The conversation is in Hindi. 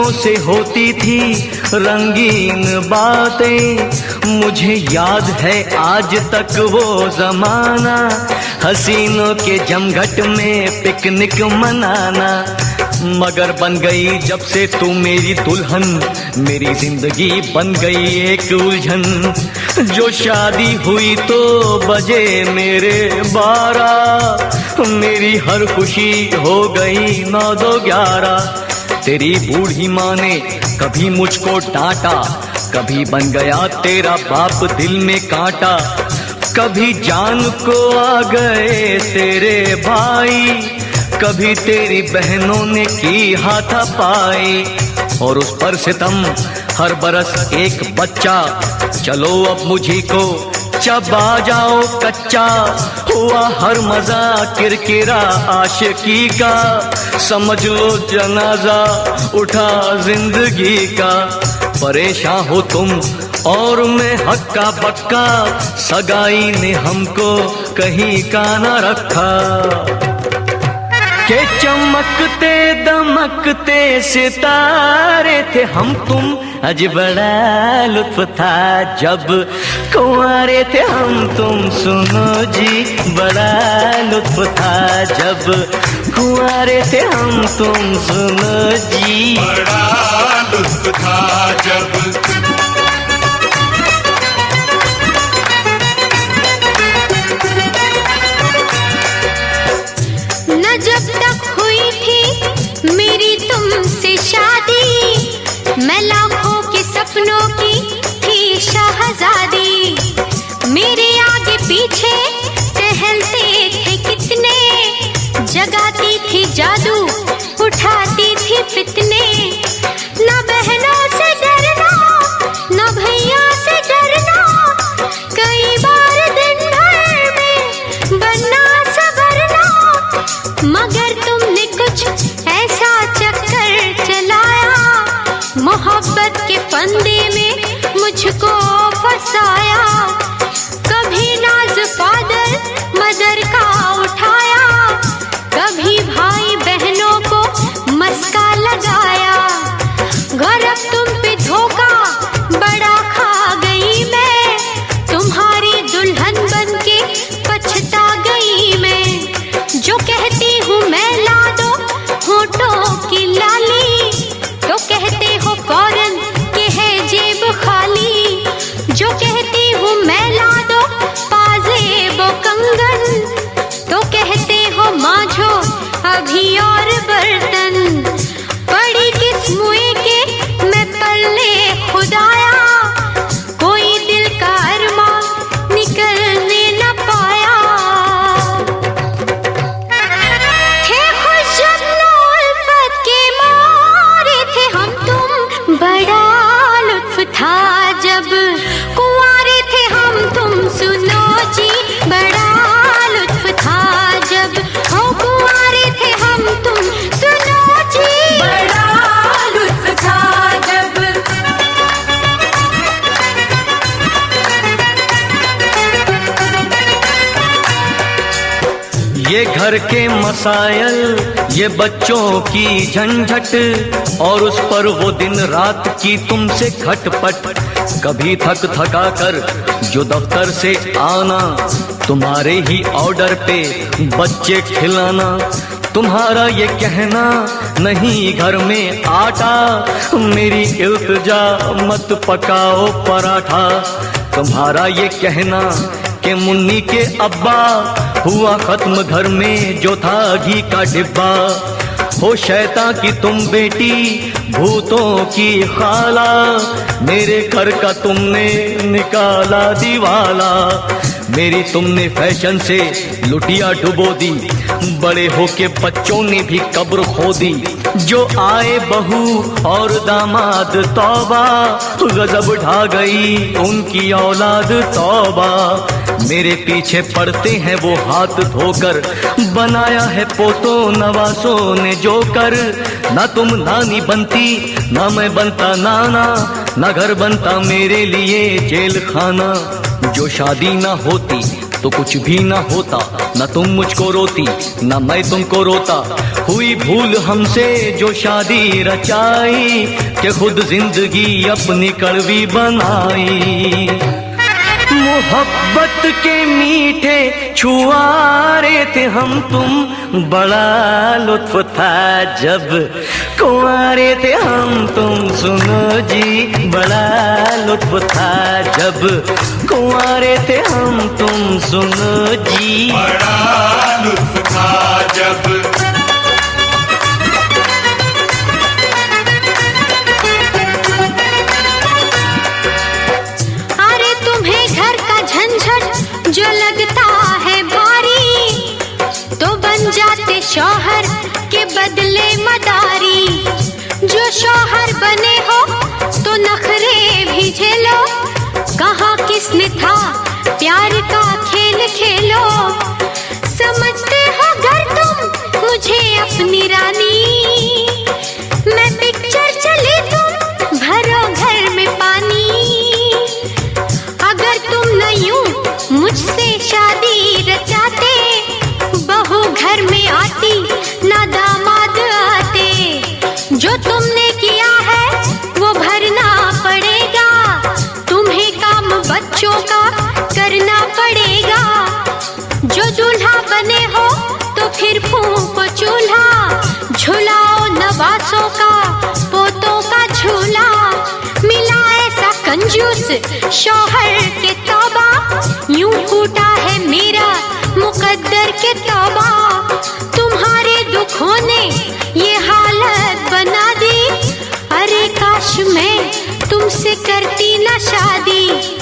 हसीनों से होती थी रंगीन बातें, मुझे याद है आज तक वो जमाना, हसीनों के जमघट में पिकनिक मनाना। मगर बन गई जब से तू मेरी दुल्हन, मेरी जिंदगी बन गई एक उलझन। जो शादी हुई तो बजे मेरे 12, मेरी हर खुशी हो गई 9-2-11। तेरी बूढ़ी माँ ने कभी मुझको डांटा, कभी बन गया तेरा बाप दिल में कांटा। कभी जान को आ गए तेरे भाई, कभी तेरी बहनों ने की हाथापाई। और उस पर सितम हर बरस एक बच्चा, चलो अब मुझी को चबा जाओ कच्चा। हुआ हर मजा किरकिरा आशिकी का, समझ लो जनाजा उठा जिंदगी का। परेशान हो तुम और मैं हक्का बक्का, सगाई ने हमको कहीं का न रखा। के चमकते दमकते सितारे थे हम तुम, अज बड़ा लुत्फ था जब कुंवारे थे हम तुम। सुनो जी बड़ा लुत्फ था जब कुंवारे थे हम तुम। सुनो जी बड़ा लुत्फ था जब। जब तक हुई थी मेरी तुमसे शादी, मैं लाखों के सपनों की थी शहजादी। मेरे आगे पीछे टहलते थे कितने, जगाती थी जादू उठाती थी फितने। ना बहनों से डरना ना भैया से डरना, कई बार दिन भर में बनना संवरना। मगर तुमने कुछ ऐसा चक्कर चलाया, मोहब्बत के फंदे में मुझको फंसाया। कभी नाज फादर मदर का उठाया, कभी भाई बहनों को मस्का लगाया। गौरव तुम पे धोखा बड़ा खा गई मैं, तुम्हारी दुल्हन बनके पछता गई मैं। जो कहती हूँ मैं ला दो होठों की लाली, तो कहते हो फौरन के है जेब खाली। जो कहती हूँ मैं ला दो पाजेब कंगन, तो कहते हो मांझो अभी और बर्तन। पड़ी किस मुए के मैं पल्ले खुदाया, कोई दिल का अरमा निकलने न पाया। बड़ा लुत्फ था जब कुंवारे थे हम तुम। सुनो जी बड़ा लुत्फ था जब हो कुंवारे थे हम तुम। सुनो जी बड़ा लुत्फ था जब। ये घर के मसायल, ये बच्चों की झंझट, और उस पर वो दिन रात की तुमसे खटपट। कभी थक थका कर जो दफ्तर से आना, तुम्हारे ही ऑर्डर पे बच्चे खिलाना। तुम्हारा ये कहना नहीं घर में आटा, मेरी इल्तिजा मत पकाओ पराठा। तुम्हारा ये कहना कि मुन्नी के अब्बा, हुआ खत्म घर में जो था घी का डिब्बा। हो शैतान की तुम बेटी भूतों की खाला, मेरे घर का तुमने निकाला दीवाला। मेरी तुमने फैशन से लुटिया डुबो दी, बड़े होके बच्चों ने भी कब्र खोदी। जो आए बहू और दामाद तौबा, गजब ढा गई उनकी औलाद तौबा। मेरे पीछे पड़ते हैं वो हाथ धोकर, बनाया है पोतों नवासों ने जो कर। ना तुम नानी बनती ना मैं बनता नाना, ना घर बनता मेरे लिए जेल खाना। जो शादी ना होती तो कुछ भी ना होता, न तुम मुझको रोती न मैं तुमको रोता। हुई भूल हमसे जो शादी रचाई कि खुद जिंदगी अपनी कड़वी बनाई। मोहब्बत के मीठे छुआरे थे हम तुम, बड़ा लुत्फ था जब कुंवारे थे हम तुम। सुनो जी बड़ा लुत्फ था जब कुंवारे थे हम तुम। सुनो जी बड़ा लुत्फ था जब। जो लगता है भारी तो बन जाते शौहर के बदले मदारी। जो शौहर बने हो तो नखरे भी झेलो, कहाँ किसने था प्यार का खेल खेलो। समझते हो घर तुम मुझे अपनी रानी, मैं पिक्चर चली तुम भरो घर में पानी। अगर तुम न यूं मुझसे शादी रचाते, बहू घर में आती ना दामाद आते। जो तुमने किया है वो भरना पड़ेगा, तुम्हें काम बच्चों का करना पड़ेगा। जो दूल्हा बने हो तो फिर फूंको चूल्हा, झुलाओ नवासों का पोतों का झूला। मिला ऐसा कंजूस शौहर के तौबा, यूं फूटा है मेरा मुकद्दर के तौबा। तुम्हारे दुखों ने ये हालत बना दी, अरे काश मैं तुमसे करती ना शादी।